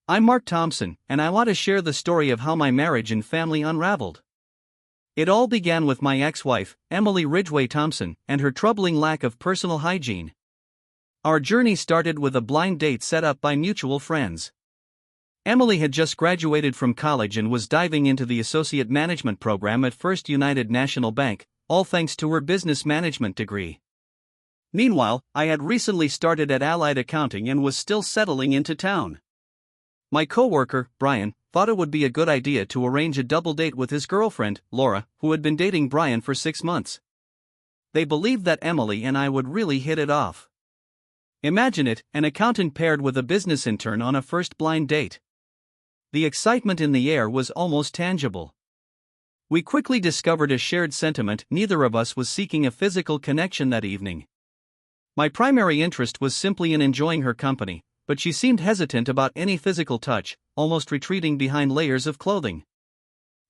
I'm Mark Thompson, and I want to share the story of how my marriage and family unraveled. It all began with my ex-wife, Emily Ridgway Thompson, and her troubling lack of personal hygiene. Our journey started with a blind date set up by mutual friends. Emily had just graduated from college and was diving into the associate management program at First United National Bank, all thanks to her business management degree. Meanwhile, I had recently started at Allied Accounting and was still settling into town. My coworker, Brian, thought it would be a good idea to arrange a double date with his girlfriend, Laura, who had been dating Brian for 6 months. They believed that Emily and I would really hit it off. Imagine it, an accountant paired with a business intern on a first blind date. The excitement in the air was almost tangible. We quickly discovered a shared sentiment: neither of us was seeking a physical connection that evening. My primary interest was simply in enjoying her company, but she seemed hesitant about any physical touch, almost retreating behind layers of clothing.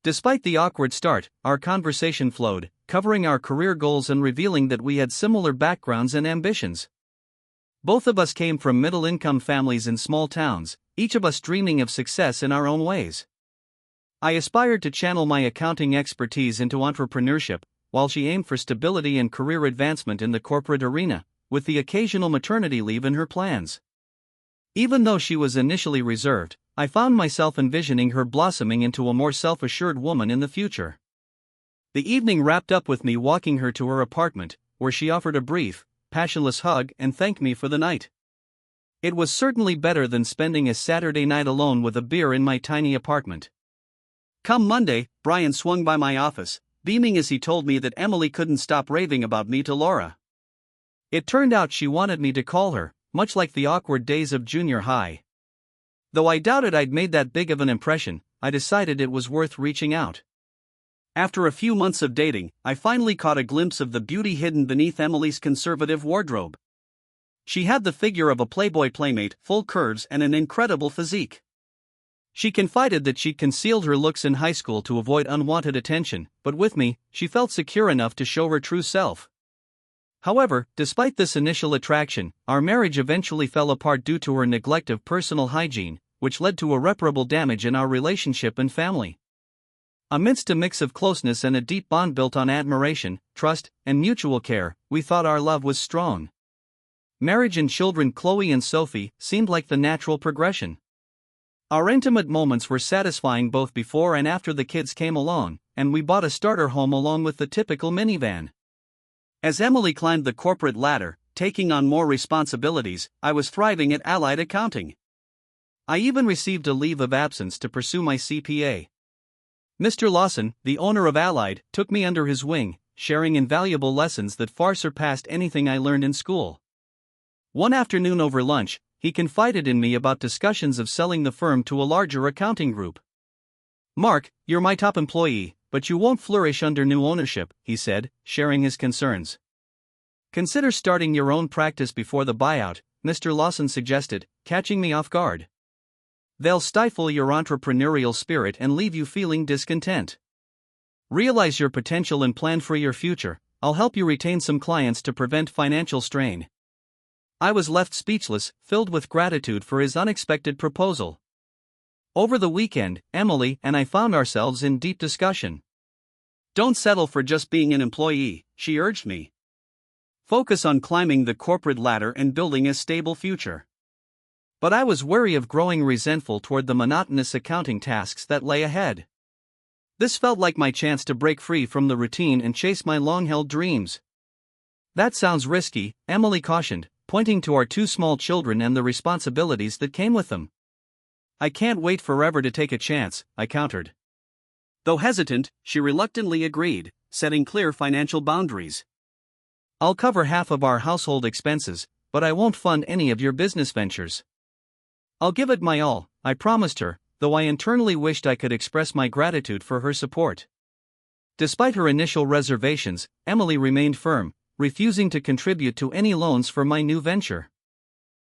Despite the awkward start, our conversation flowed, covering our career goals and revealing that we had similar backgrounds and ambitions. Both of us came from middle-income families in small towns, each of us dreaming of success in our own ways. I aspired to channel my accounting expertise into entrepreneurship, while she aimed for stability and career advancement in the corporate arena, with the occasional maternity leave in her plans. Even though she was initially reserved, I found myself envisioning her blossoming into a more self-assured woman in the future. The evening wrapped up with me walking her to her apartment, where she offered a brief, passionless hug and thanked me for the night. It was certainly better than spending a Saturday night alone with a beer in my tiny apartment. Come Monday, Brian swung by my office, beaming as he told me that Emily couldn't stop raving about me to Laura. It turned out she wanted me to call her, much like the awkward days of junior high. Though I doubted I'd made that big of an impression, I decided it was worth reaching out. After a few months of dating, I finally caught a glimpse of the beauty hidden beneath Emily's conservative wardrobe. She had the figure of a Playboy playmate, full curves and an incredible physique. She confided that she'd concealed her looks in high school to avoid unwanted attention, but with me, she felt secure enough to show her true self. However, despite this initial attraction, our marriage eventually fell apart due to her neglect of personal hygiene, which led to irreparable damage in our relationship and family. Amidst a mix of closeness and a deep bond built on admiration, trust, and mutual care, we thought our love was strong. Marriage and children, Chloe and Sophie, seemed like the natural progression. Our intimate moments were satisfying both before and after the kids came along, and we bought a starter home along with the typical minivan. As Emily climbed the corporate ladder, taking on more responsibilities, I was thriving at Allied Accounting. I even received a leave of absence to pursue my CPA. Mr. Lawson, the owner of Allied, took me under his wing, sharing invaluable lessons that far surpassed anything I learned in school. One afternoon over lunch, he confided in me about discussions of selling the firm to a larger accounting group. "Mark, you're my top employee, but you won't flourish under new ownership," he said, sharing his concerns. "Consider starting your own practice before the buyout," Mr. Lawson suggested, catching me off guard. "They'll stifle your entrepreneurial spirit and leave you feeling discontent. Realize your potential and plan for your future. I'll help you retain some clients to prevent financial strain." I was left speechless, filled with gratitude for his unexpected proposal. Over the weekend, Emily and I found ourselves in deep discussion. "Don't settle for just being an employee," she urged me. "Focus on climbing the corporate ladder and building a stable future." But I was wary of growing resentful toward the monotonous accounting tasks that lay ahead. This felt like my chance to break free from the routine and chase my long-held dreams. "That sounds risky," Emily cautioned, pointing to our 2 small children and the responsibilities that came with them. "I can't wait forever to take a chance," I countered. Though hesitant, she reluctantly agreed, setting clear financial boundaries. "I'll cover half of our household expenses, but I won't fund any of your business ventures." "I'll give it my all," I promised her, though I internally wished I could express my gratitude for her support. Despite her initial reservations, Emily remained firm, refusing to contribute to any loans for my new venture.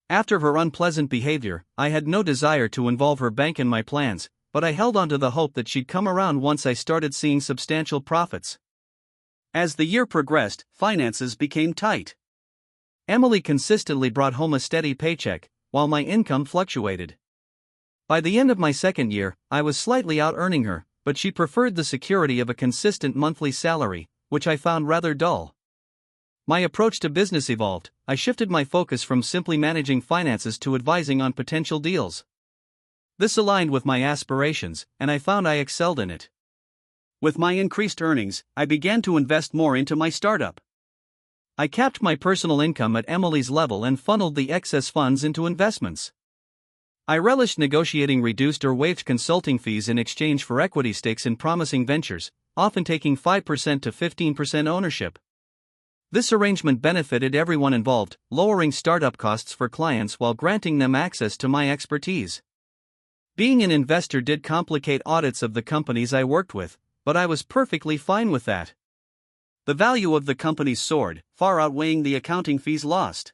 After her unpleasant behavior, I had no desire to involve her bank in my plans, but I held on to the hope that she'd come around once I started seeing substantial profits. As the year progressed, finances became tight. Emily consistently brought home a steady paycheck, while my income fluctuated. By the end of my second year, I was slightly out-earning her, but she preferred the security of a consistent monthly salary, which I found rather dull. My approach to business evolved. I shifted my focus from simply managing finances to advising on potential deals. This aligned with my aspirations, and I found I excelled in it. With my increased earnings, I began to invest more into my startup. I capped my personal income at Emily's level and funneled the excess funds into investments. I relished negotiating reduced or waived consulting fees in exchange for equity stakes in promising ventures, often taking 5% to 15% ownership. This arrangement benefited everyone involved, lowering startup costs for clients while granting them access to my expertise. Being an investor did complicate audits of the companies I worked with, but I was perfectly fine with that. The value of the companies soared, far outweighing the accounting fees lost.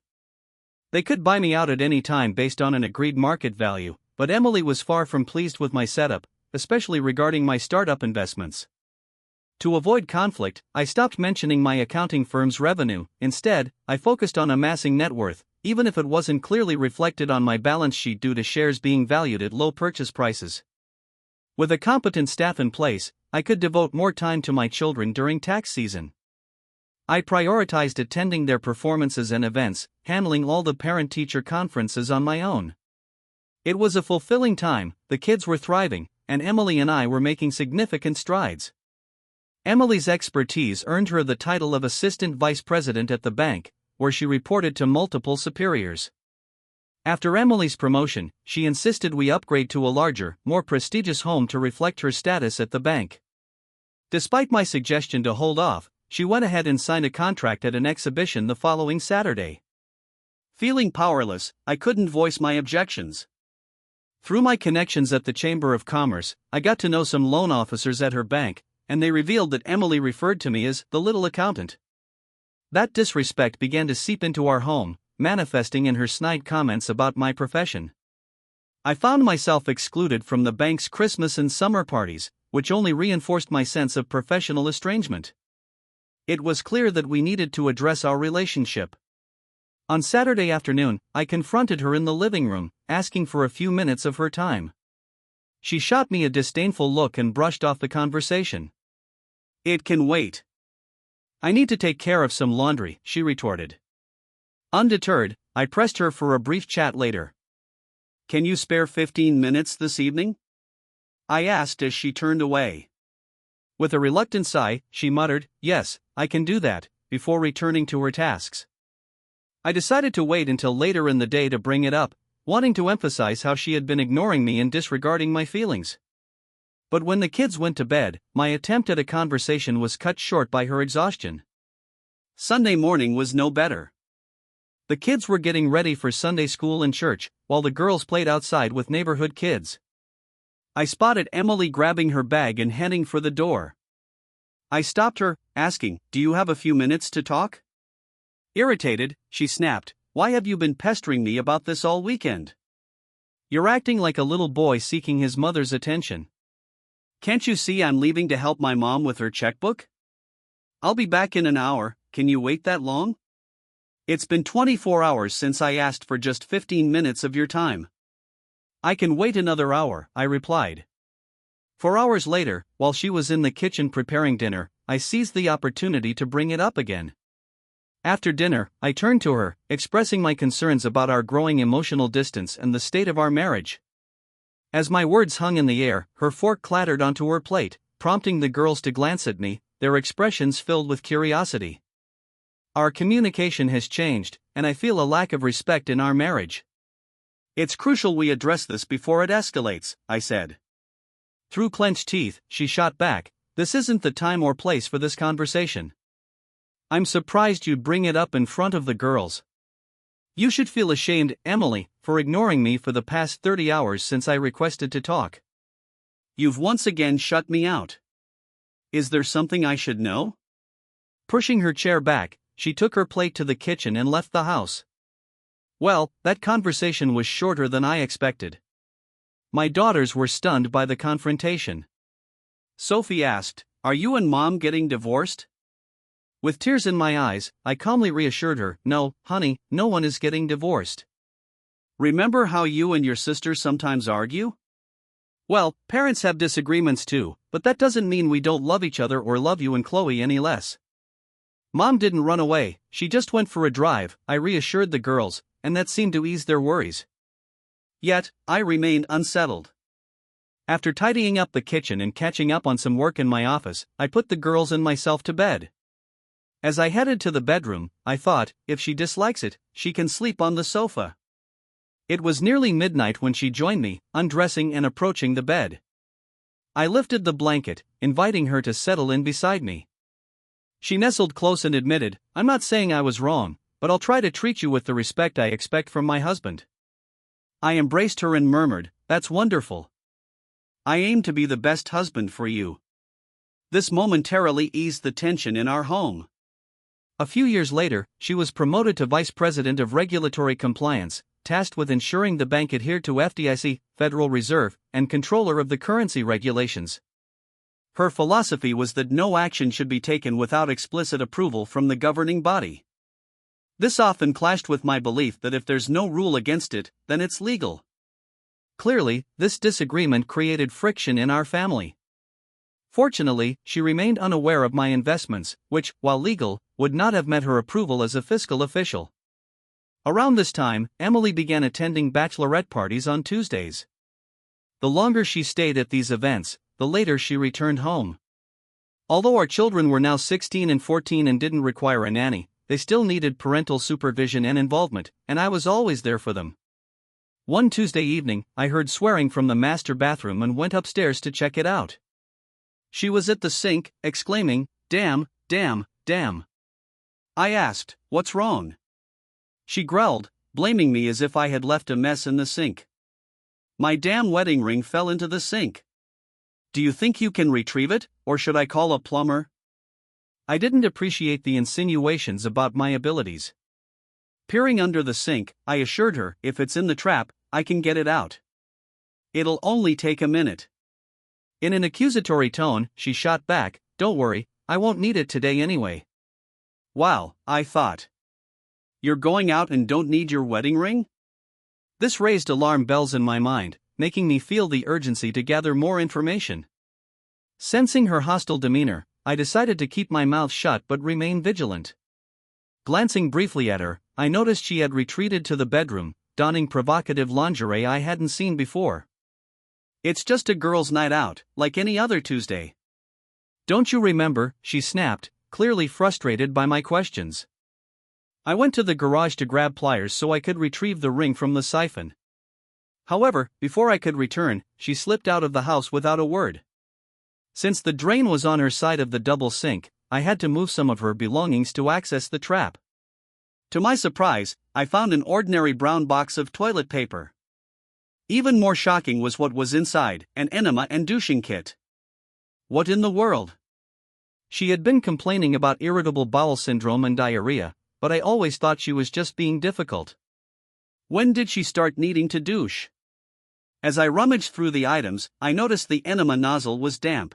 They could buy me out at any time based on an agreed market value, but Emily was far from pleased with my setup, especially regarding my startup investments. To avoid conflict, I stopped mentioning my accounting firm's revenue. Instead, I focused on amassing net worth, even if it wasn't clearly reflected on my balance sheet due to shares being valued at low purchase prices. With a competent staff in place, I could devote more time to my children during tax season. I prioritized attending their performances and events, handling all the parent-teacher conferences on my own. It was a fulfilling time, the kids were thriving, and Emily and I were making significant strides. Emily's expertise earned her the title of assistant vice president at the bank, where she reported to multiple superiors. After Emily's promotion, she insisted we upgrade to a larger, more prestigious home to reflect her status at the bank. Despite my suggestion to hold off, she went ahead and signed a contract at an exhibition the following Saturday. Feeling powerless, I couldn't voice my objections. Through my connections at the Chamber of Commerce, I got to know some loan officers at her bank, and they revealed that Emily referred to me as the little accountant. That disrespect began to seep into our home, manifesting in her snide comments about my profession. I found myself excluded from the bank's Christmas and summer parties, which only reinforced my sense of professional estrangement. It was clear that we needed to address our relationship. On Saturday afternoon, I confronted her in the living room, asking for a few minutes of her time. She shot me a disdainful look and brushed off the conversation. "It can wait. I need to take care of some laundry," she retorted. Undeterred, I pressed her for a brief chat later. "Can you spare 15 minutes this evening?" I asked as she turned away. With a reluctant sigh, she muttered, "Yes, I can do that," before returning to her tasks. I decided to wait until later in the day to bring it up, wanting to emphasize how she had been ignoring me and disregarding my feelings. But when the kids went to bed, my attempt at a conversation was cut short by her exhaustion. Sunday morning was no better. The kids were getting ready for Sunday school and church, while the girls played outside with neighborhood kids. I spotted Emily grabbing her bag and heading for the door. I stopped her, asking, "Do you have a few minutes to talk?" Irritated, she snapped, "Why have you been pestering me about this all weekend? You're acting like a little boy seeking his mother's attention. Can't you see I'm leaving to help my mom with her checkbook? I'll be back in an hour, can you wait that long? It's been 24 hours since I asked for just 15 minutes of your time." "I can wait another hour," I replied. 4 hours later, while she was in the kitchen preparing dinner, I seized the opportunity to bring it up again. After dinner, I turned to her, expressing my concerns about our growing emotional distance and the state of our marriage. As my words hung in the air, her fork clattered onto her plate, prompting the girls to glance at me, their expressions filled with curiosity. Our communication has changed, and I feel a lack of respect in our marriage. "It's crucial we address this before it escalates," I said. Through clenched teeth, she shot back, "This isn't the time or place for this conversation. I'm surprised you'd bring it up in front of the girls. You should feel ashamed, Emily, for ignoring me for the past 30 hours since I requested to talk. You've once again shut me out. Is there something I should know?" Pushing her chair back, she took her plate to the kitchen and left the house. Well, that conversation was shorter than I expected. My daughters were stunned by the confrontation. Sophie asked, "Are you and Mom getting divorced?" With tears in my eyes, I calmly reassured her, "No, honey, no one is getting divorced. Remember how you and your sister sometimes argue? Well, parents have disagreements too, but that doesn't mean we don't love each other or love you and Chloe any less. Mom didn't run away, she just went for a drive, I reassured the girls, and that seemed to ease their worries. Yet, I remained unsettled. After tidying up the kitchen and catching up on some work in my office, I put the girls and myself to bed. As I headed to the bedroom, I thought, if she dislikes it, she can sleep on the sofa. It was nearly midnight when she joined me, undressing and approaching the bed. I lifted the blanket, inviting her to settle in beside me. She nestled close and admitted, "I'm not saying I was wrong, but I'll try to treat you with the respect I expect from my husband." I embraced her and murmured, "That's wonderful. I aim to be the best husband for you." This momentarily eased the tension in our home. A few years later, she was promoted to Vice President of Regulatory Compliance, tasked with ensuring the bank adhered to FDIC, Federal Reserve, and controller of the currency regulations. Her philosophy was that no action should be taken without explicit approval from the governing body. This often clashed with my belief that if there's no rule against it, then it's legal. Clearly, this disagreement created friction in our family. Fortunately, she remained unaware of my investments, which, while legal, would not have met her approval as a fiscal official. Around this time, Emily began attending bachelorette parties on Tuesdays. The longer she stayed at these events, the later she returned home. Although our children were now 16 and 14 and didn't require a nanny, they still needed parental supervision and involvement, and I was always there for them. One Tuesday evening, I heard swearing from the master bathroom and went upstairs to check it out. She was at the sink, exclaiming, "Damn, damn, damn." I asked, "What's wrong?" She growled, blaming me as if I had left a mess in the sink. "My damn wedding ring fell into the sink. Do you think you can retrieve it, or should I call a plumber?" I didn't appreciate the insinuations about my abilities. Peering under the sink, I assured her, "If it's in the trap, I can get it out. It'll only take a minute." In an accusatory tone, she shot back, "Don't worry, I won't need it today anyway." Wow, I thought. You're going out and don't need your wedding ring? This raised alarm bells in my mind, making me feel the urgency to gather more information. Sensing her hostile demeanor, I decided to keep my mouth shut but remain vigilant. Glancing briefly at her, I noticed she had retreated to the bedroom, donning provocative lingerie I hadn't seen before. "It's just a girls' night out, like any other Tuesday. Don't you remember?" she snapped, clearly frustrated by my questions. I went to the garage to grab pliers so I could retrieve the ring from the siphon. However, before I could return, she slipped out of the house without a word. Since the drain was on her side of the double sink, I had to move some of her belongings to access the trap. To my surprise, I found an ordinary brown box of toilet paper. Even more shocking was what was inside, an enema and douching kit. What in the world? She had been complaining about irritable bowel syndrome and diarrhea, but I always thought she was just being difficult. When did she start needing to douche? As I rummaged through the items, I noticed the enema nozzle was damp.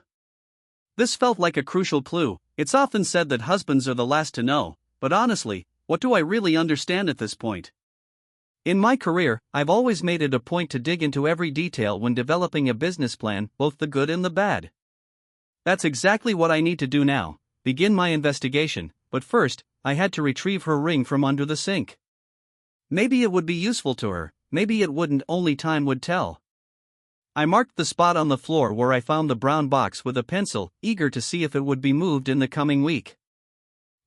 This felt like a crucial clue. It's often said that husbands are the last to know, but honestly, what do I really understand at this point? In my career, I've always made it a point to dig into every detail when developing a business plan, both the good and the bad. That's exactly what I need to do now, begin my investigation, but first, I had to retrieve her ring from under the sink. Maybe it would be useful to her, maybe it wouldn't, only time would tell. I marked the spot on the floor where I found the brown box with a pencil, eager to see if it would be moved in the coming week.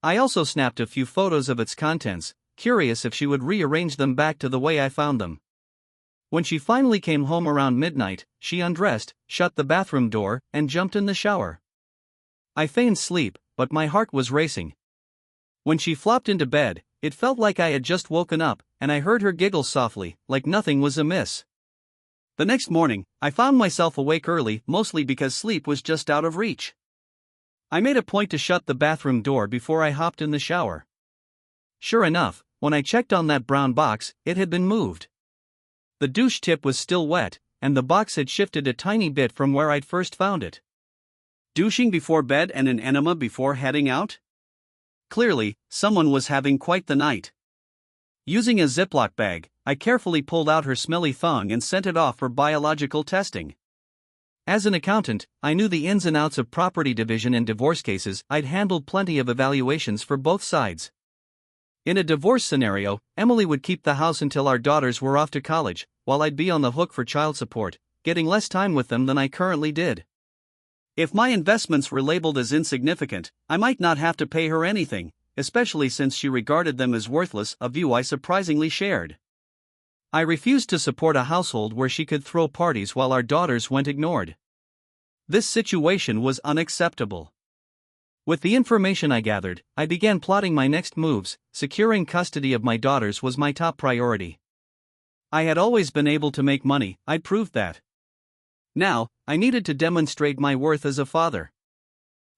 I also snapped a few photos of its contents, curious if she would rearrange them back to the way I found them. When she finally came home around midnight, she undressed, shut the bathroom door, and jumped in the shower. I feigned sleep, but my heart was racing. When she flopped into bed, it felt like I had just woken up, and I heard her giggle softly, like nothing was amiss. The next morning, I found myself awake early, mostly because sleep was just out of reach. I made a point to shut the bathroom door before I hopped in the shower. Sure enough, when I checked on that brown box, it had been moved. The douche tip was still wet, and the box had shifted a tiny bit from where I'd first found it. Douching before bed and an enema before heading out? Clearly, someone was having quite the night. Using a Ziploc bag, I carefully pulled out her smelly thong and sent it off for biological testing. As an accountant, I knew the ins and outs of property division and divorce cases. I'd handled plenty of evaluations for both sides. In a divorce scenario, Emily would keep the house until our daughters were off to college, while I'd be on the hook for child support, getting less time with them than I currently did. If my investments were labeled as insignificant, I might not have to pay her anything, especially since she regarded them as worthless, a view I surprisingly shared. I refused to support a household where she could throw parties while our daughters went ignored. This situation was unacceptable. With the information I gathered, I began plotting my next moves. Securing custody of my daughters was my top priority. I had always been able to make money, I'd proved that. Now, I needed to demonstrate my worth as a father.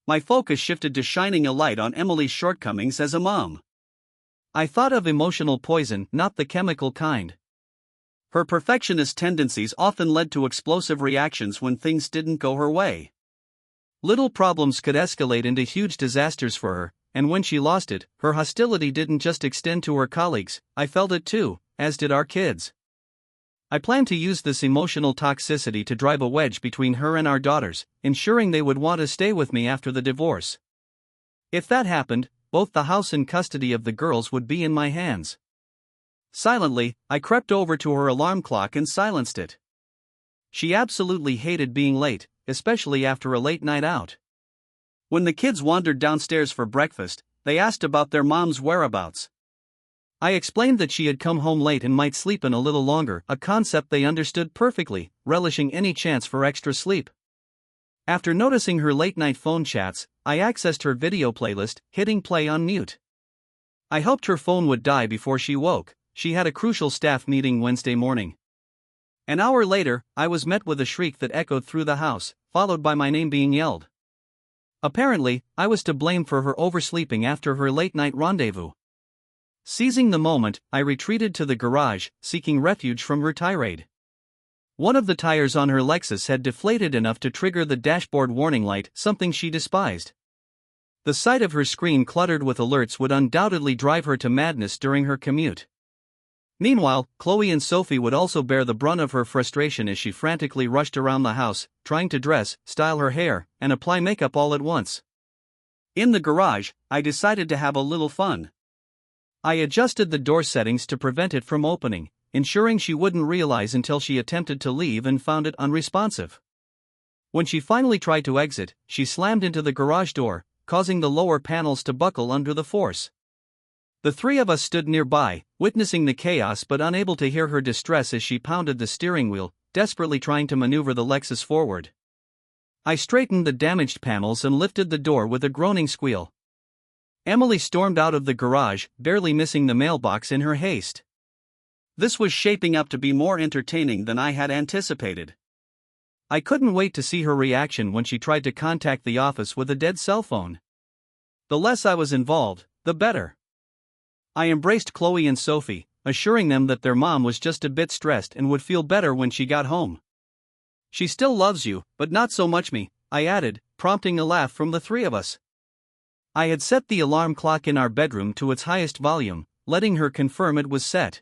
My focus shifted to shining a light on Emily's shortcomings as a mom. I thought of emotional poison, not the chemical kind. Her perfectionist tendencies often led to explosive reactions when things didn't go her way. Little problems could escalate into huge disasters for her, and when she lost it, her hostility didn't just extend to her colleagues. I felt it too, as did our kids. I planned to use this emotional toxicity to drive a wedge between her and our daughters, ensuring they would want to stay with me after the divorce. If that happened, both the house and custody of the girls would be in my hands. Silently, I crept over to her alarm clock and silenced it. She absolutely hated being late, especially after a late night out. When the kids wandered downstairs for breakfast, they asked about their mom's whereabouts. I explained that she had come home late and might sleep in a little longer, a concept they understood perfectly, relishing any chance for extra sleep. After noticing her late-night phone chats, I accessed her video playlist, hitting play on mute. I hoped her phone would die before she woke. She had a crucial staff meeting Wednesday morning. An hour later, I was met with a shriek that echoed through the house, followed by my name being yelled. Apparently, I was to blame for her oversleeping after her late-night rendezvous. Seizing the moment, I retreated to the garage, seeking refuge from her tirade. One of the tires on her Lexus had deflated enough to trigger the dashboard warning light, something she despised. The sight of her screen cluttered with alerts would undoubtedly drive her to madness during her commute. Meanwhile, Chloe and Sophie would also bear the brunt of her frustration as she frantically rushed around the house, trying to dress, style her hair, and apply makeup all at once. In the garage, I decided to have a little fun. I adjusted the door settings to prevent it from opening, ensuring she wouldn't realize until she attempted to leave and found it unresponsive. When she finally tried to exit, she slammed into the garage door, causing the lower panels to buckle under the force. The three of us stood nearby, witnessing the chaos but unable to hear her distress as she pounded the steering wheel, desperately trying to maneuver the Lexus forward. I straightened the damaged panels and lifted the door with a groaning squeal. Emily stormed out of the garage, barely missing the mailbox in her haste. This was shaping up to be more entertaining than I had anticipated. I couldn't wait to see her reaction when she tried to contact the office with a dead cell phone. The less I was involved, the better. I embraced Chloe and Sophie, assuring them that their mom was just a bit stressed and would feel better when she got home. She still loves you, but not so much me, I added, prompting a laugh from the three of us. I had set the alarm clock in our bedroom to its highest volume, letting her confirm it was set.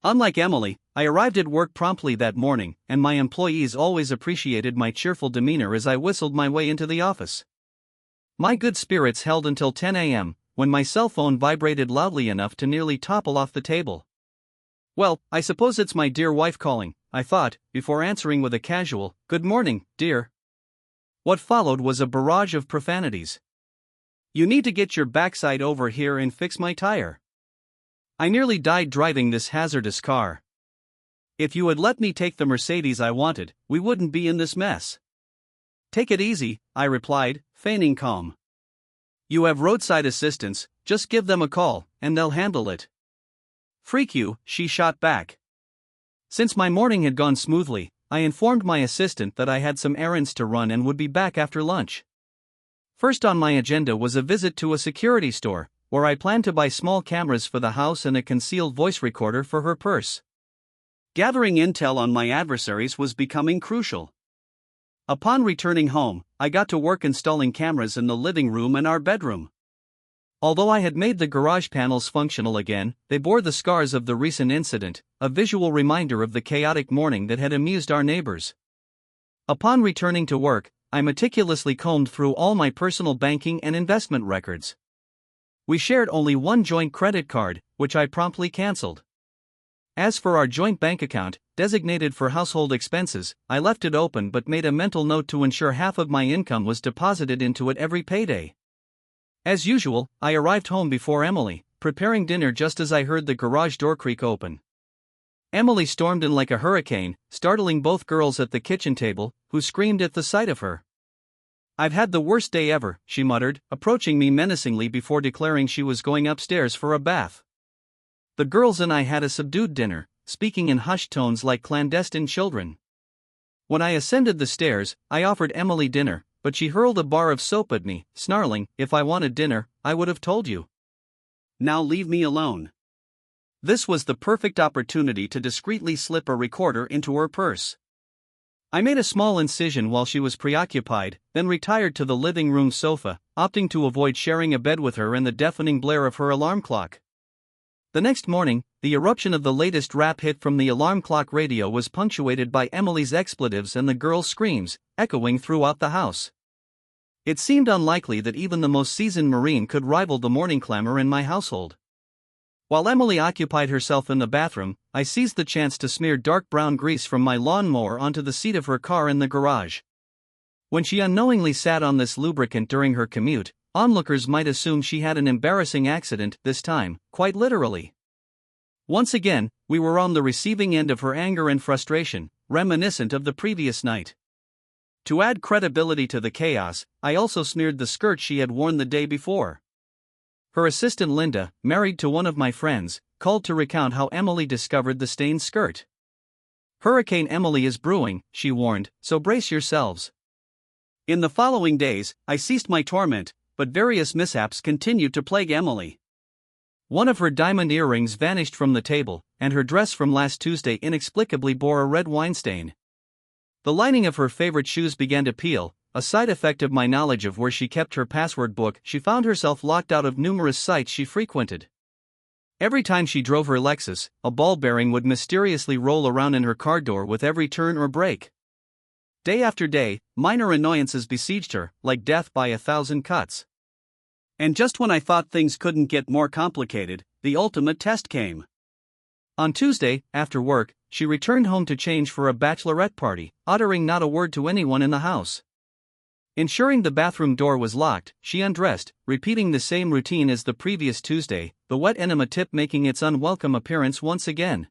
Unlike Emily, I arrived at work promptly that morning, and my employees always appreciated my cheerful demeanor as I whistled my way into the office. My good spirits held until 10 a.m., when my cell phone vibrated loudly enough to nearly topple off the table. Well, I suppose it's my dear wife calling, I thought, before answering with a casual, "Good morning, dear." What followed was a barrage of profanities. "You need to get your backside over here and fix my tire. I nearly died driving this hazardous car. If you had let me take the Mercedes I wanted, we wouldn't be in this mess." "Take it easy," I replied, feigning calm. "You have roadside assistance, just give them a call, and they'll handle it." "Freak you," she shot back. Since my morning had gone smoothly, I informed my assistant that I had some errands to run and would be back after lunch. First on my agenda was a visit to a security store, where I planned to buy small cameras for the house and a concealed voice recorder for her purse. Gathering intel on my adversaries was becoming crucial. Upon returning home, I got to work installing cameras in the living room and our bedroom. Although I had made the garage panels functional again, they bore the scars of the recent incident, a visual reminder of the chaotic morning that had amused our neighbors. Upon returning to work, I meticulously combed through all my personal banking and investment records. We shared only one joint credit card, which I promptly canceled. As for our joint bank account, designated for household expenses, I left it open but made a mental note to ensure half of my income was deposited into it every payday. As usual, I arrived home before Emily, preparing dinner just as I heard the garage door creak open. Emily stormed in like a hurricane, startling both girls at the kitchen table, who screamed at the sight of her. "I've had the worst day ever," she muttered, approaching me menacingly before declaring she was going upstairs for a bath. The girls and I had a subdued dinner, speaking in hushed tones like clandestine children. When I ascended the stairs, I offered Emily dinner, but she hurled a bar of soap at me, snarling, "If I wanted dinner, I would have told you. Now leave me alone." This was the perfect opportunity to discreetly slip a recorder into her purse. I made a small incision while she was preoccupied, then retired to the living room sofa, opting to avoid sharing a bed with her and the deafening blare of her alarm clock. The next morning, the eruption of the latest rap hit from the alarm clock radio was punctuated by Emily's expletives and the girls' screams, echoing throughout the house. It seemed unlikely that even the most seasoned Marine could rival the morning clamor in my household. While Emily occupied herself in the bathroom, I seized the chance to smear dark brown grease from my lawnmower onto the seat of her car in the garage. When she unknowingly sat on this lubricant during her commute, onlookers might assume she had an embarrassing accident, this time, quite literally. Once again, we were on the receiving end of her anger and frustration, reminiscent of the previous night. To add credibility to the chaos, I also smeared the skirt she had worn the day before. Her assistant Linda, married to one of my friends, called to recount how Emily discovered the stained skirt. "Hurricane Emily is brewing," she warned, "so brace yourselves." In the following days, I ceased my torment, but various mishaps continued to plague Emily. One of her diamond earrings vanished from the table, and her dress from last Tuesday inexplicably bore a red wine stain. The lining of her favorite shoes began to peel, a side effect of my knowledge of where she kept her password book. She found herself locked out of numerous sites she frequented. Every time she drove her Lexus, a ball bearing would mysteriously roll around in her car door with every turn or break. Day after day, minor annoyances besieged her, like death by 1,000 cuts. And just when I thought things couldn't get more complicated, the ultimate test came. On Tuesday, after work, she returned home to change for a bachelorette party, uttering not a word to anyone in the house. Ensuring the bathroom door was locked, she undressed, repeating the same routine as the previous Tuesday, the wet enema tip making its unwelcome appearance once again.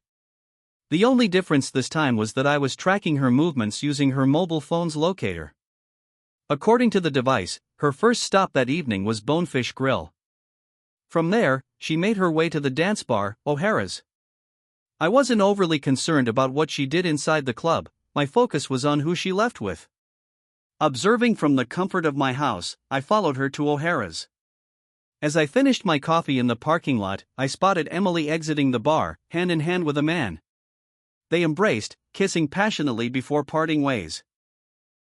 The only difference this time was that I was tracking her movements using her mobile phone's locator. According to the device, her first stop that evening was Bonefish Grill. From there, she made her way to the dance bar, O'Hara's. I wasn't overly concerned about what she did inside the club, my focus was on who she left with. Observing from the comfort of my house, I followed her to O'Hara's. As I finished my coffee in the parking lot, I spotted Emily exiting the bar, hand in hand with a man. They embraced, kissing passionately before parting ways.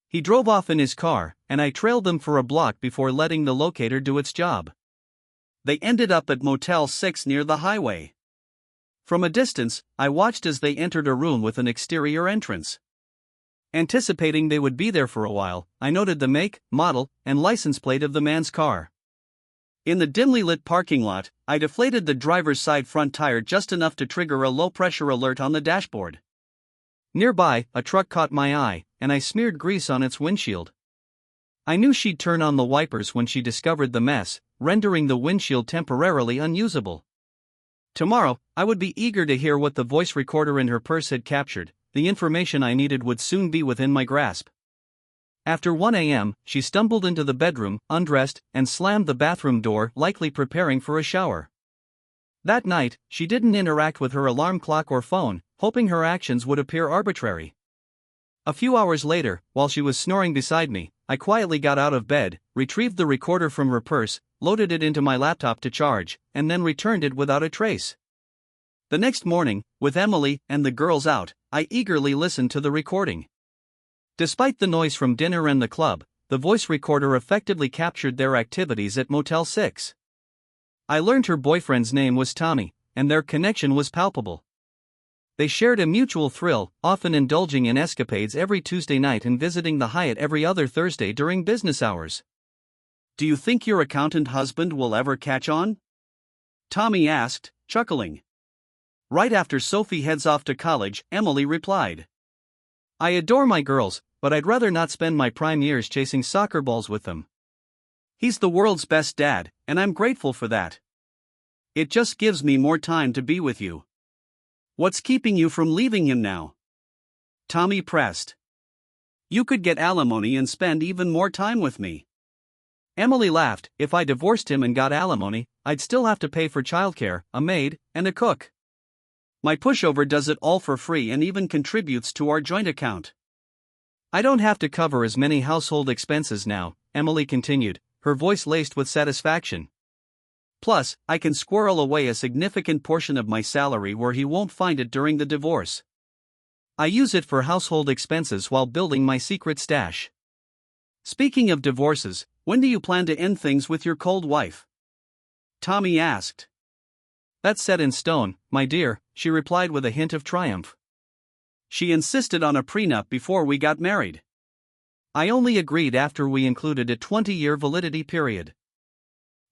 He drove off in his car, and I trailed them for a block before letting the locator do its job. They ended up at Motel 6 near the highway. From a distance, I watched as they entered a room with an exterior entrance. Anticipating they would be there for a while, I noted the make, model, and license plate of the man's car. In the dimly lit parking lot, I deflated the driver's side front tire just enough to trigger a low-pressure alert on the dashboard. Nearby, a truck caught my eye, and I smeared grease on its windshield. I knew she'd turn on the wipers when she discovered the mess, rendering the windshield temporarily unusable. Tomorrow, I would be eager to hear what the voice recorder in her purse had captured. The information I needed would soon be within my grasp. After 1 a.m., she stumbled into the bedroom, undressed, and slammed the bathroom door, likely preparing for a shower. That night, she didn't interact with her alarm clock or phone, hoping her actions would appear arbitrary. A few hours later, while she was snoring beside me, I quietly got out of bed, retrieved the recorder from her purse, loaded it into my laptop to charge, and then returned it without a trace. The next morning, with Emily and the girls out, I eagerly listened to the recording. Despite the noise from dinner and the club, the voice recorder effectively captured their activities at Motel 6. I learned her boyfriend's name was Tommy, and their connection was palpable. They shared a mutual thrill, often indulging in escapades every Tuesday night and visiting the Hyatt every other Thursday during business hours. Do you think your accountant husband will ever catch on? Tommy asked, chuckling. Right after Sophie heads off to college, Emily replied. I adore my girls, but I'd rather not spend my prime years chasing soccer balls with them. He's the world's best dad, and I'm grateful for that. It just gives me more time to be with you. What's keeping you from leaving him now? Tommy pressed. You could get alimony and spend even more time with me. Emily laughed. If I divorced him and got alimony, I'd still have to pay for childcare, a maid, and a cook. My pushover does it all for free and even contributes to our joint account. I don't have to cover as many household expenses now, Emily continued, her voice laced with satisfaction. Plus, I can squirrel away a significant portion of my salary where he won't find it during the divorce. I use it for household expenses while building my secret stash. Speaking of divorces, when do you plan to end things with your cold wife? Tommy asked. That's set in stone, my dear, she replied with a hint of triumph. She insisted on a prenup before we got married. I only agreed after we included a 20-year validity period.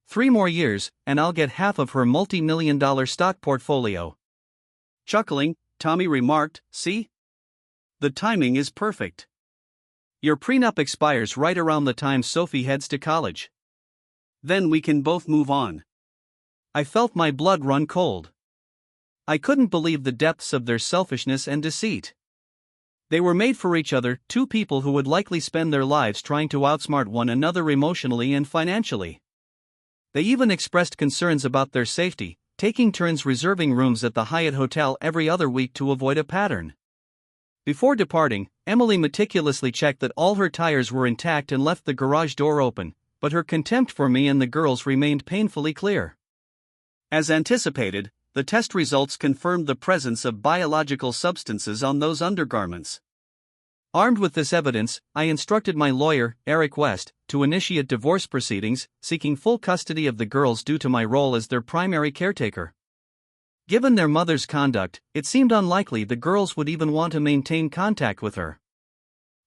3 more years, and I'll get half of her multi-million-dollar stock portfolio. Chuckling, Tommy remarked, see? The timing is perfect. Your prenup expires right around the time Sophie heads to college. Then we can both move on. I felt my blood run cold. I couldn't believe the depths of their selfishness and deceit. They were made for each other, two people who would likely spend their lives trying to outsmart one another emotionally and financially. They even expressed concerns about their safety, taking turns reserving rooms at the Hyatt Hotel every other week to avoid a pattern. Before departing, Emily meticulously checked that all her tires were intact and left the garage door open, but her contempt for me and the girls remained painfully clear. As anticipated, the test results confirmed the presence of biological substances on those undergarments. Armed with this evidence, I instructed my lawyer, Eric West, to initiate divorce proceedings, seeking full custody of the girls due to my role as their primary caretaker. Given their mother's conduct, it seemed unlikely the girls would even want to maintain contact with her.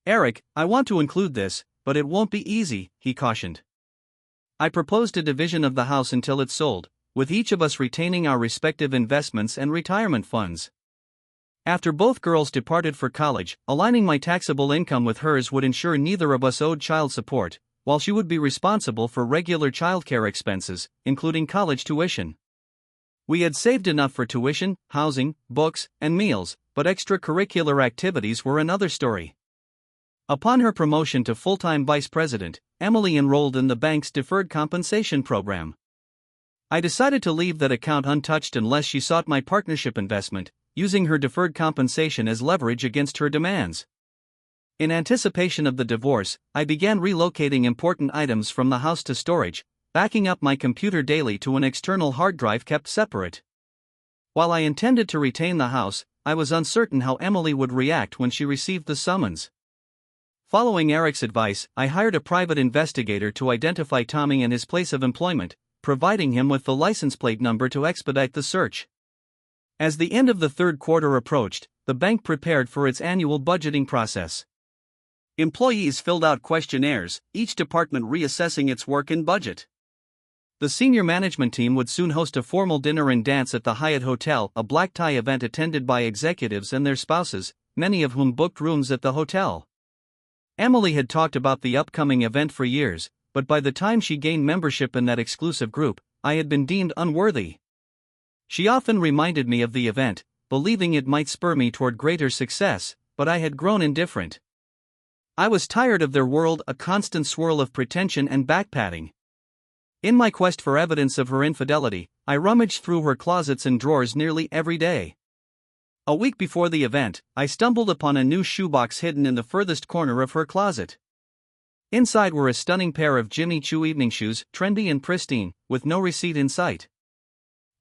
Eric, I want to include this, but it won't be easy, he cautioned. I proposed a division of the house until it's sold, with each of us retaining our respective investments and retirement funds. After both girls departed for college, aligning my taxable income with hers would ensure neither of us owed child support, while she would be responsible for regular childcare expenses, including college tuition. We had saved enough for tuition, housing, books, and meals, but extracurricular activities were another story. Upon her promotion to full-time vice president, Emily enrolled in the bank's deferred compensation program. I decided to leave that account untouched unless she sought my partnership investment, using her deferred compensation as leverage against her demands. In anticipation of the divorce, I began relocating important items from the house to storage, backing up my computer daily to an external hard drive kept separate. While I intended to retain the house, I was uncertain how Emily would react when she received the summons. Following Eric's advice, I hired a private investigator to identify Tommy and his place of employment, providing him with the license plate number to expedite the search. As the end of the third quarter approached, the bank prepared for its annual budgeting process. Employees filled out questionnaires, each department reassessing its work and budget. The senior management team would soon host a formal dinner and dance at the Hyatt Hotel, a black tie event attended by executives and their spouses, many of whom booked rooms at the hotel. Emily had talked about the upcoming event for years, but by the time she gained membership in that exclusive group, I had been deemed unworthy. She often reminded me of the event, believing it might spur me toward greater success, but I had grown indifferent. I was tired of their world, a constant swirl of pretension and backpatting. In my quest for evidence of her infidelity, I rummaged through her closets and drawers nearly every day. A week before the event, I stumbled upon a new shoebox hidden in the furthest corner of her closet. Inside were a stunning pair of Jimmy Choo evening shoes, trendy and pristine, with no receipt in sight.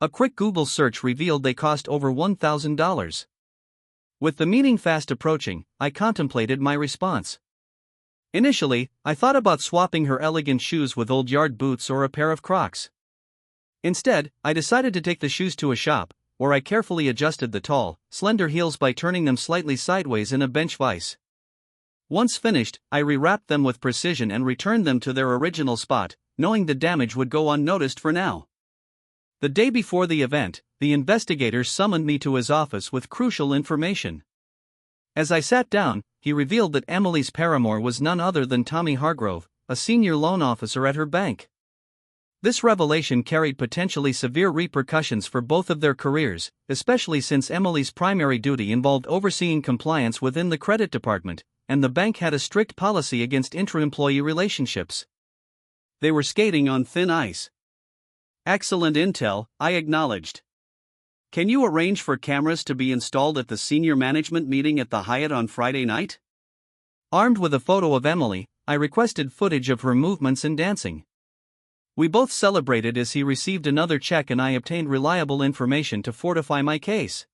A quick Google search revealed they cost over $1,000. With the meeting fast approaching, I contemplated my response. Initially, I thought about swapping her elegant shoes with old yard boots or a pair of Crocs. Instead, I decided to take the shoes to a shop, where I carefully adjusted the tall, slender heels by turning them slightly sideways in a bench vise. Once finished, I rewrapped them with precision and returned them to their original spot, knowing the damage would go unnoticed for now. The day before the event, the investigator summoned me to his office with crucial information. As I sat down, he revealed that Emily's paramour was none other than Tommy Hargrove, a senior loan officer at her bank. This revelation carried potentially severe repercussions for both of their careers, especially since Emily's primary duty involved overseeing compliance within the credit department, and the bank had a strict policy against intra-employee relationships. They were skating on thin ice. Excellent intel, I acknowledged. Can you arrange for cameras to be installed at the senior management meeting at the Hyatt on Friday night? Armed with a photo of Emily, I requested footage of her movements and dancing. We both celebrated as he received another check and I obtained reliable information to fortify my case.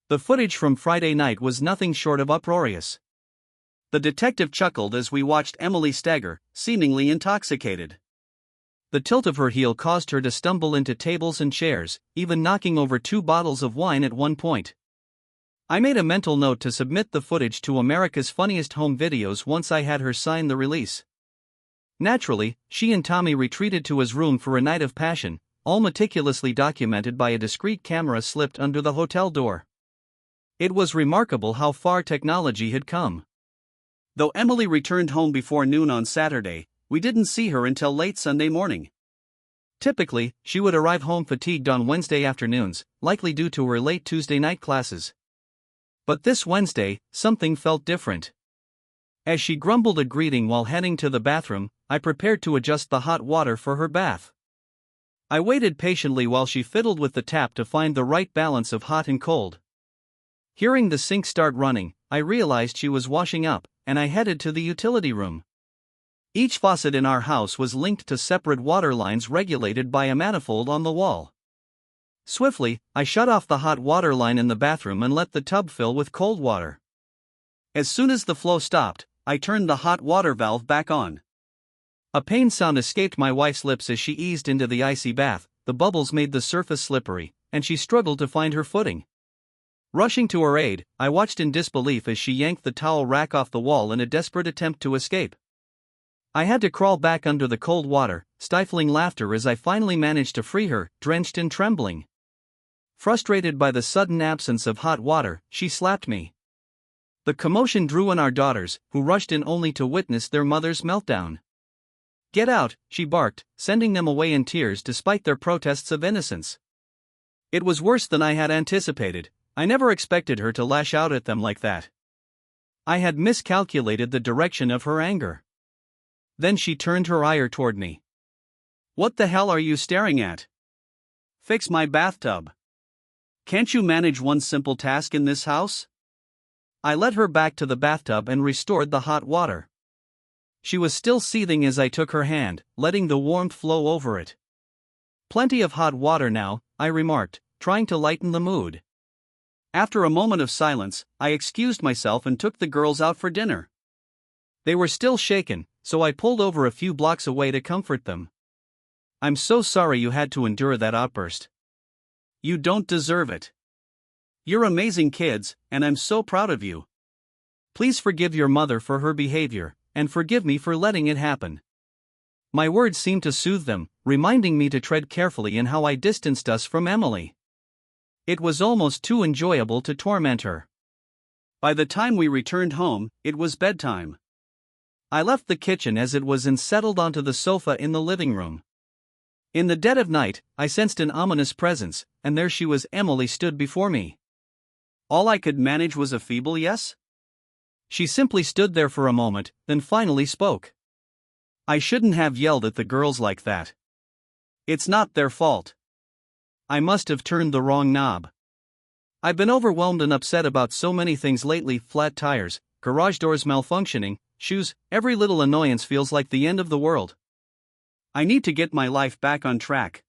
The footage from Friday night was nothing short of uproarious. The detective chuckled as we watched Emily stagger, seemingly intoxicated. The tilt of her heel caused her to stumble into tables and chairs, even knocking over 2 bottles of wine at one point. I made a mental note to submit the footage to America's Funniest Home Videos once I had her sign the release. Naturally, she and Tommy retreated to his room for a night of passion, all meticulously documented by a discreet camera slipped under the hotel door. It was remarkable how far technology had come. Though Emily returned home before noon on Saturday, we didn't see her until late Sunday morning. Typically, she would arrive home fatigued on Wednesday afternoons, likely due to her late Tuesday night classes. But this Wednesday, something felt different. As she grumbled a greeting while heading to the bathroom, I prepared to adjust the hot water for her bath. I waited patiently while she fiddled with the tap to find the right balance of hot and cold. Hearing the sink start running, I realized she was washing up, and I headed to the utility room. Each faucet in our house was linked to separate water lines regulated by a manifold on the wall. Swiftly, I shut off the hot water line in the bathroom and let the tub fill with cold water. As soon as the flow stopped, I turned the hot water valve back on. A pained sound escaped my wife's lips as she eased into the icy bath. The bubbles made the surface slippery, and she struggled to find her footing. Rushing to her aid, I watched in disbelief as she yanked the towel rack off the wall in a desperate attempt to escape. I had to crawl back under the cold water, stifling laughter as I finally managed to free her, drenched and trembling. Frustrated by the sudden absence of hot water, she slapped me. The commotion drew in our daughters, who rushed in only to witness their mother's meltdown. "Get out," she barked, sending them away in tears despite their protests of innocence. It was worse than I had anticipated. I never expected her to lash out at them like that. I had miscalculated the direction of her anger. Then she turned her ire toward me. "What the hell are you staring at? Fix my bathtub. Can't you manage one simple task in this house?" I led her back to the bathtub and restored the hot water. She was still seething as I took her hand, letting the warmth flow over it. "Plenty of hot water now," I remarked, trying to lighten the mood. After a moment of silence, I excused myself and took the girls out for dinner. They were still shaken, so I pulled over a few blocks away to comfort them. "I'm so sorry you had to endure that outburst. You don't deserve it. You're amazing kids, and I'm so proud of you. Please forgive your mother for her behavior, and forgive me for letting it happen." My words seemed to soothe them, reminding me to tread carefully in how I distanced us from Emily. It was almost too enjoyable to torment her. By the time we returned home, it was bedtime. I left the kitchen as it was and settled onto the sofa in the living room. In the dead of night, I sensed an ominous presence, and there she was. Emily stood before me. All I could manage was a feeble yes. She simply stood there for a moment, then finally spoke. "I shouldn't have yelled at the girls like that. It's not their fault. I must have turned the wrong knob. I've been overwhelmed and upset about so many things lately: flat tires, garage doors malfunctioning, shoes. Every little annoyance feels like the end of the world. I need to get my life back on track."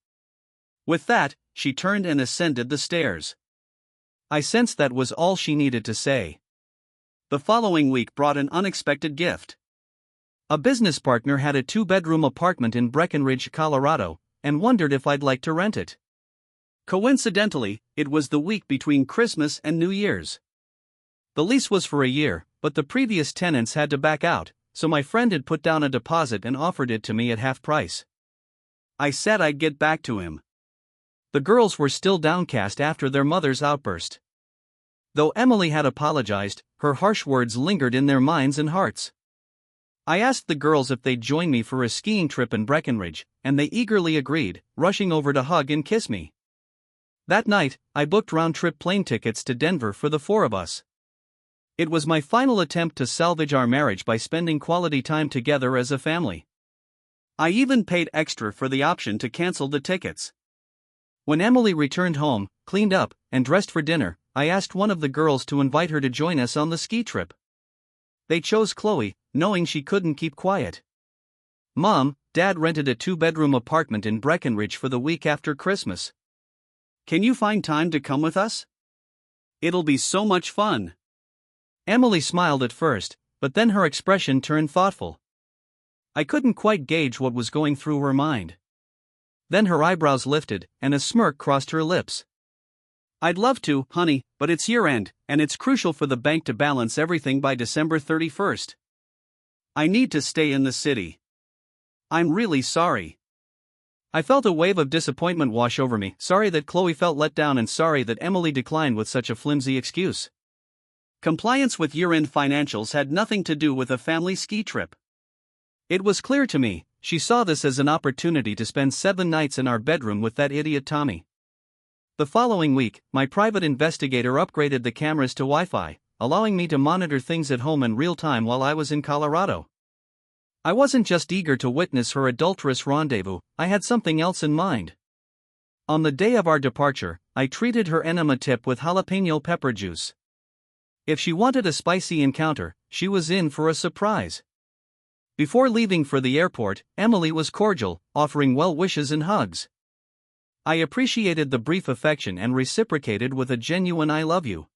With that, she turned and ascended the stairs. I sensed that was all she needed to say. The following week brought an unexpected gift. A business partner had a 2-bedroom apartment in Breckenridge, Colorado, and wondered if I'd like to rent it. Coincidentally, it was the week between Christmas and New Year's. The lease was for a year, but the previous tenants had to back out, so my friend had put down a deposit and offered it to me at half price. I said I'd get back to him. The girls were still downcast after their mother's outburst. Though Emily had apologized, her harsh words lingered in their minds and hearts. I asked the girls if they'd join me for a skiing trip in Breckenridge, and they eagerly agreed, rushing over to hug and kiss me. That night, I booked round-trip plane tickets to Denver for the four of us. It was my final attempt to salvage our marriage by spending quality time together as a family. I even paid extra for the option to cancel the tickets. When Emily returned home, cleaned up, and dressed for dinner, I asked one of the girls to invite her to join us on the ski trip. They chose Chloe, knowing she couldn't keep quiet. Mom, Dad rented a 2-bedroom apartment in Breckenridge for the week after Christmas. Can you find time to come with us? It'll be so much fun. Emily smiled at first, but then her expression turned thoughtful. I couldn't quite gauge what was going through her mind. Then her eyebrows lifted, and a smirk crossed her lips. I'd love to, honey, but it's year-end, and it's crucial for the bank to balance everything by December 31st. I need to stay in the city. I'm really sorry. I felt a wave of disappointment wash over me, sorry that Chloe felt let down and sorry that Emily declined with such a flimsy excuse. Compliance with year-end financials had nothing to do with a family ski trip. It was clear to me, she saw this as an opportunity to spend 7 nights in our bedroom with that idiot Tommy. The following week, my private investigator upgraded the cameras to Wi-Fi, allowing me to monitor things at home in real time while I was in Colorado. I wasn't just eager to witness her adulterous rendezvous, I had something else in mind. On the day of our departure, I treated her enema tip with jalapeno pepper juice. If she wanted a spicy encounter, she was in for a surprise. Before leaving for the airport, Emily was cordial, offering well wishes and hugs. I appreciated the brief affection and reciprocated with a genuine I love you.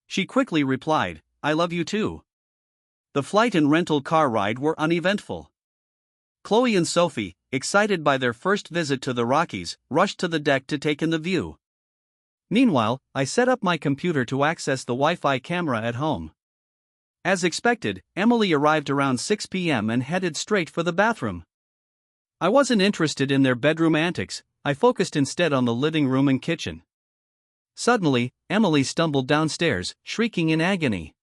She quickly replied, I love you too. The flight and rental car ride were uneventful. Chloe and Sophie, excited by their first visit to the Rockies, rushed to the deck to take in the view. Meanwhile, I set up my computer to access the Wi-Fi camera at home. As expected, Emily arrived around 6 p.m. and headed straight for the bathroom. I wasn't interested in their bedroom antics, I focused instead on the living room and kitchen. Suddenly, Emily stumbled downstairs, shrieking in agony.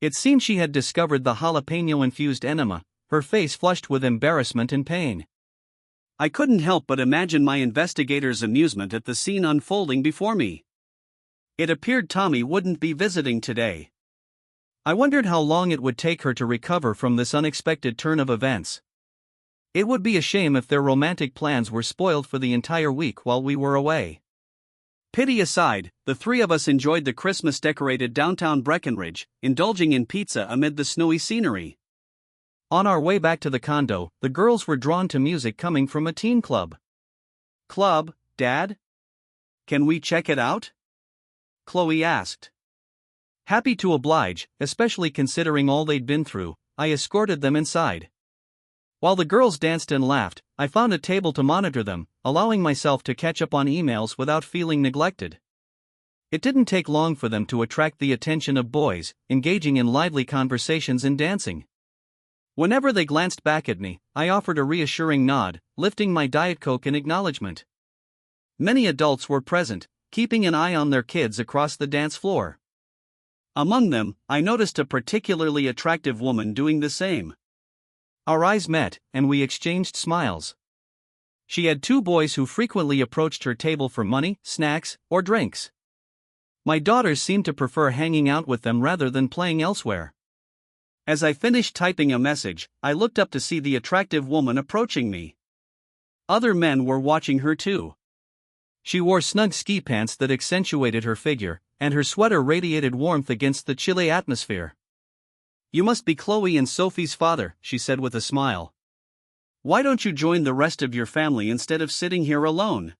It seemed she had discovered the jalapeno-infused enema, her face flushed with embarrassment and pain. I couldn't help but imagine my investigator's amusement at the scene unfolding before me. It appeared Tommy wouldn't be visiting today. I wondered how long it would take her to recover from this unexpected turn of events. It would be a shame if their romantic plans were spoiled for the entire week while we were away. Pity aside, the three of us enjoyed the Christmas-decorated downtown Breckenridge, indulging in pizza amid the snowy scenery. On our way back to the condo, the girls were drawn to music coming from a teen club. Club, Dad? Can we check it out? Chloe asked. Happy to oblige, especially considering all they'd been through, I escorted them inside. While the girls danced and laughed, I found a table to monitor them, allowing myself to catch up on emails without feeling neglected. It didn't take long for them to attract the attention of boys, engaging in lively conversations and dancing. Whenever they glanced back at me, I offered a reassuring nod, lifting my Diet Coke in acknowledgement. Many adults were present, keeping an eye on their kids across the dance floor. Among them, I noticed a particularly attractive woman doing the same. Our eyes met, and we exchanged smiles. She had 2 boys who frequently approached her table for money, snacks, or drinks. My daughters seemed to prefer hanging out with them rather than playing elsewhere. As I finished typing a message, I looked up to see the attractive woman approaching me. Other men were watching her too. She wore snug ski pants that accentuated her figure, and her sweater radiated warmth against the chilly atmosphere. You must be Chloe and Sophie's father, she said with a smile. Why don't you join the rest of your family instead of sitting here alone?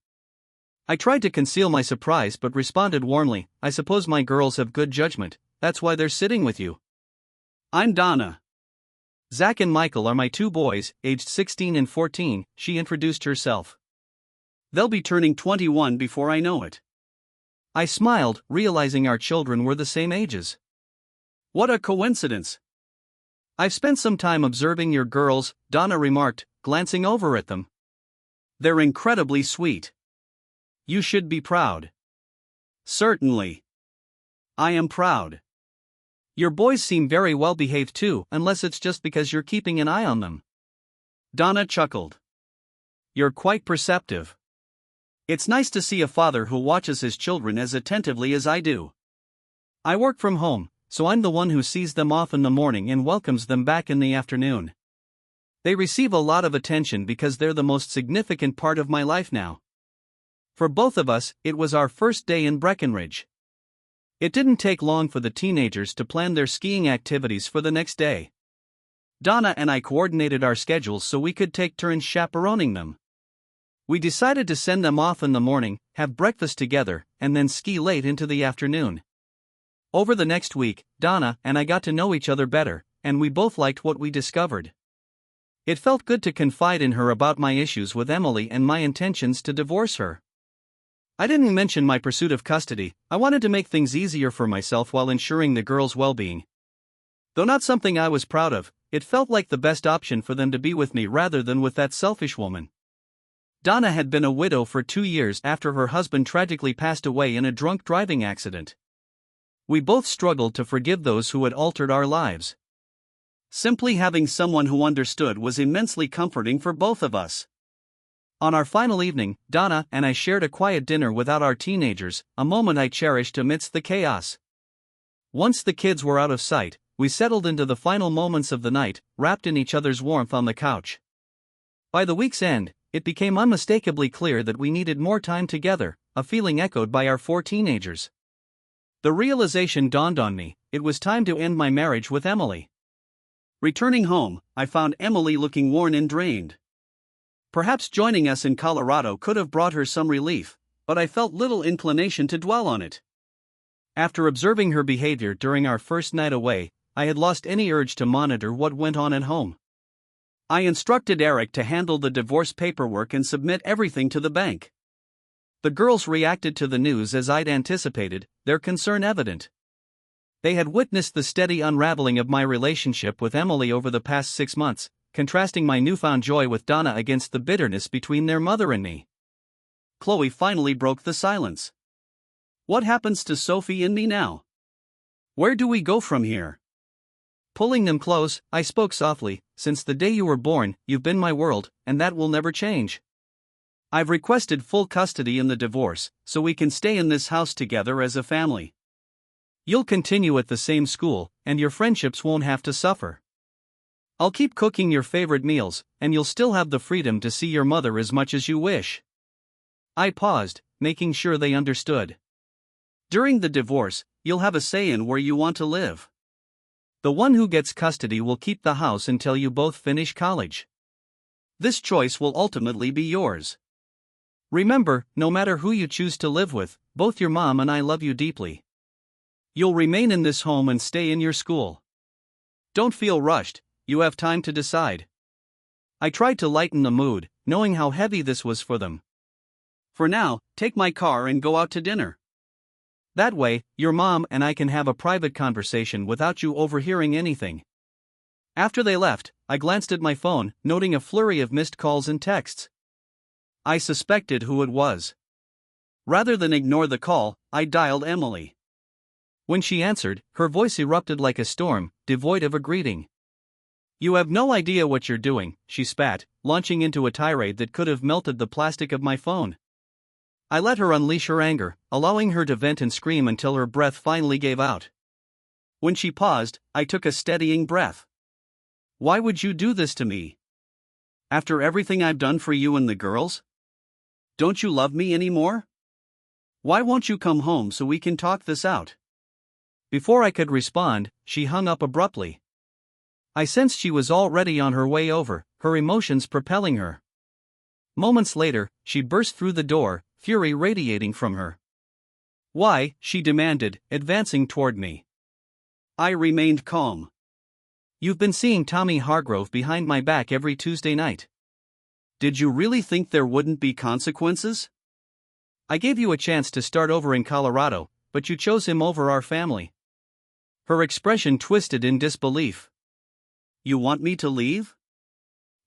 I tried to conceal my surprise but responded warmly, I suppose my girls have good judgment, that's why they're sitting with you. I'm Donna. Zach and Michael are my 2 boys, aged 16 and 14, she introduced herself. They'll be turning 21 before I know it. I smiled, realizing our children were the same ages. What a coincidence. I've spent some time observing your girls, Donna remarked, glancing over at them. They're incredibly sweet. You should be proud. Certainly. I am proud. Your boys seem very well behaved too, unless it's just because you're keeping an eye on them. Donna chuckled. You're quite perceptive. It's nice to see a father who watches his children as attentively as I do. I work from home, so I'm the one who sees them off in the morning and welcomes them back in the afternoon. They receive a lot of attention because they're the most significant part of my life now. For both of us, it was our first day in Breckenridge. It didn't take long for the teenagers to plan their skiing activities for the next day. Donna and I coordinated our schedules so we could take turns chaperoning them. We decided to send them off in the morning, have breakfast together, and then ski late into the afternoon. Over the next week, Donna and I got to know each other better, and we both liked what we discovered. It felt good to confide in her about my issues with Emily and my intentions to divorce her. I didn't mention my pursuit of custody. I wanted to make things easier for myself while ensuring the girls' well-being. Though not something I was proud of, it felt like the best option for them to be with me rather than with that selfish woman. Donna had been a widow for 2 years after her husband tragically passed away in a drunk driving accident. We both struggled to forgive those who had altered our lives. Simply having someone who understood was immensely comforting for both of us. On our final evening, Donna and I shared a quiet dinner without our teenagers, a moment I cherished amidst the chaos. Once the kids were out of sight, we settled into the final moments of the night, wrapped in each other's warmth on the couch. By the week's end, it became unmistakably clear that we needed more time together, a feeling echoed by our 4 teenagers. The realization dawned on me: it was time to end my marriage with Emily. Returning home, I found Emily looking worn and drained. Perhaps joining us in Colorado could have brought her some relief, but I felt little inclination to dwell on it. After observing her behavior during our first night away, I had lost any urge to monitor what went on at home. I instructed Eric to handle the divorce paperwork and submit everything to the bank. The girls reacted to the news as I'd anticipated, their concern evident. They had witnessed the steady unraveling of my relationship with Emily over the past 6 months, contrasting my newfound joy with Donna against the bitterness between their mother and me. Chloe finally broke the silence. What happens to Sophie and me now? Where do we go from here? Pulling them close, I spoke softly. Since the day you were born, you've been my world, and that will never change. I've requested full custody in the divorce, so we can stay in this house together as a family. You'll continue at the same school, and your friendships won't have to suffer. I'll keep cooking your favorite meals, and you'll still have the freedom to see your mother as much as you wish. I paused, making sure they understood. During the divorce, you'll have a say in where you want to live. The one who gets custody will keep the house until you both finish college. This choice will ultimately be yours. Remember, no matter who you choose to live with, both your mom and I love you deeply. You'll remain in this home and stay in your school. Don't feel rushed, you have time to decide. I tried to lighten the mood, knowing how heavy this was for them. For now, take my car and go out to dinner. That way, your mom and I can have a private conversation without you overhearing anything. After they left, I glanced at my phone, noting a flurry of missed calls and texts. I suspected who it was. Rather than ignore the call, I dialed Emily. When she answered, her voice erupted like a storm, devoid of a greeting. You have no idea what you're doing, she spat, launching into a tirade that could have melted the plastic of my phone. I let her unleash her anger, allowing her to vent and scream until her breath finally gave out. When she paused, I took a steadying breath. Why would you do this to me? After everything I've done for you and the girls? Don't you love me anymore? Why won't you come home so we can talk this out? Before I could respond, she hung up abruptly. I sensed she was already on her way over, her emotions propelling her. Moments later, she burst through the door, fury radiating from her. Why? She demanded, advancing toward me. I remained calm. You've been seeing Tommy Hargrove behind my back every Tuesday night. Did you really think there wouldn't be consequences? I gave you a chance to start over in Colorado, but you chose him over our family. Her expression twisted in disbelief. You want me to leave?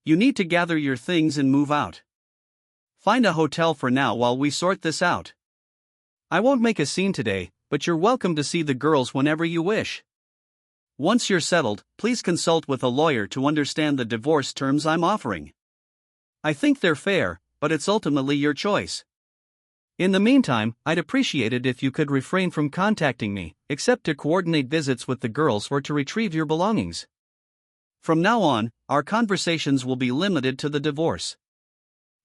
You need to gather your things and move out. Find a hotel for now while we sort this out. I won't make a scene today, but you're welcome to see the girls whenever you wish. Once you're settled, please consult with a lawyer to understand the divorce terms I'm offering. I think they're fair, but it's ultimately your choice. In the meantime, I'd appreciate it if you could refrain from contacting me, except to coordinate visits with the girls or to retrieve your belongings. From now on, our conversations will be limited to the divorce.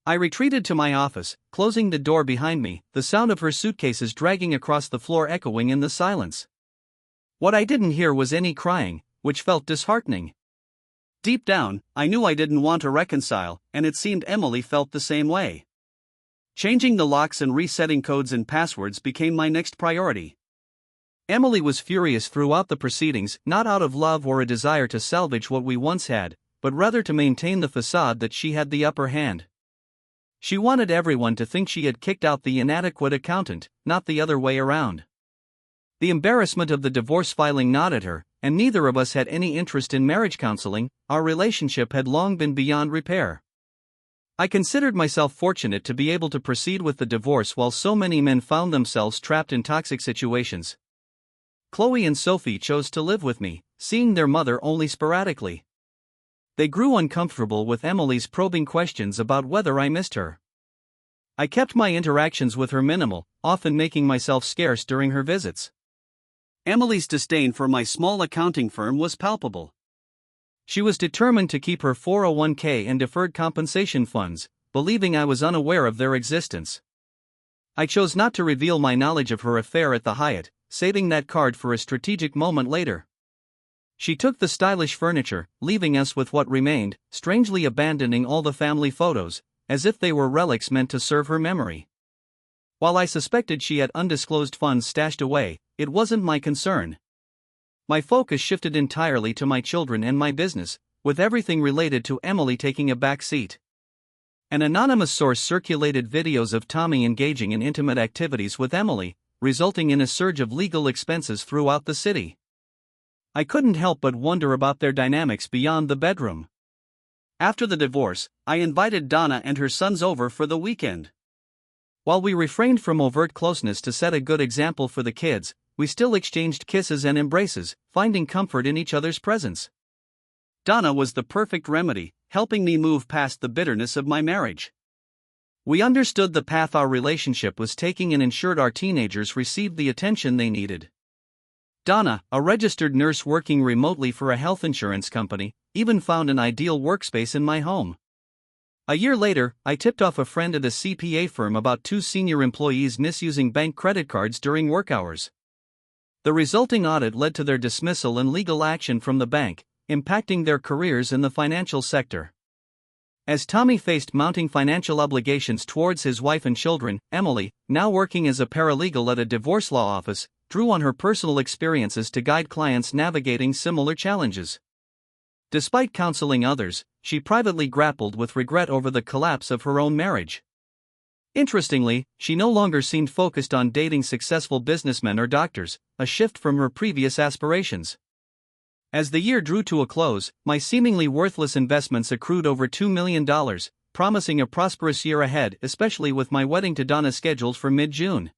I retreated to my office, closing the door behind me, the sound of her suitcases dragging across the floor echoing in the silence. What I didn't hear was any crying, which felt disheartening. Deep down, I knew I didn't want to reconcile, and it seemed Emily felt the same way. Changing the locks and resetting codes and passwords became my next priority. Emily was furious throughout the proceedings, not out of love or a desire to salvage what we once had, but rather to maintain the facade that she had the upper hand. She wanted everyone to think she had kicked out the inadequate accountant, not the other way around. The embarrassment of the divorce filing gnawed her, and neither of us had any interest in marriage counseling. Our relationship had long been beyond repair. I considered myself fortunate to be able to proceed with the divorce while so many men found themselves trapped in toxic situations. Chloe and Sophie chose to live with me, seeing their mother only sporadically. They grew uncomfortable with Emily's probing questions about whether I missed her. I kept my interactions with her minimal, often making myself scarce during her visits. Emily's disdain for my small accounting firm was palpable. She was determined to keep her 401k and deferred compensation funds, believing I was unaware of their existence. I chose not to reveal my knowledge of her affair at the Hyatt, saving that card for a strategic moment later. She took the stylish furniture, leaving us with what remained, strangely abandoning all the family photos, as if they were relics meant to serve her memory. While I suspected she had undisclosed funds stashed away, it wasn't my concern. My focus shifted entirely to my children and my business, with everything related to Emily taking a back seat. An anonymous source circulated videos of Tommy engaging in intimate activities with Emily, resulting in a surge of legal expenses throughout the city. I couldn't help but wonder about their dynamics beyond the bedroom. After the divorce, I invited Donna and her sons over for the weekend. While we refrained from overt closeness to set a good example for the kids, we still exchanged kisses and embraces, finding comfort in each other's presence. Donna was the perfect remedy, helping me move past the bitterness of my marriage. We understood the path our relationship was taking and ensured our teenagers received the attention they needed. Donna, a registered nurse working remotely for a health insurance company, even found an ideal workspace in my home. A year later, I tipped off a friend at a CPA firm about 2 senior employees misusing bank credit cards during work hours. The resulting audit led to their dismissal and legal action from the bank, impacting their careers in the financial sector. As Tommy faced mounting financial obligations towards his wife and children, Emily, now working as a paralegal at a divorce law office, drew on her personal experiences to guide clients navigating similar challenges. Despite counseling others, she privately grappled with regret over the collapse of her own marriage. Interestingly, she no longer seemed focused on dating successful businessmen or doctors, a shift from her previous aspirations. As the year drew to a close, my seemingly worthless investments accrued over $2 million, promising a prosperous year ahead, especially with my wedding to Donna scheduled for mid-June.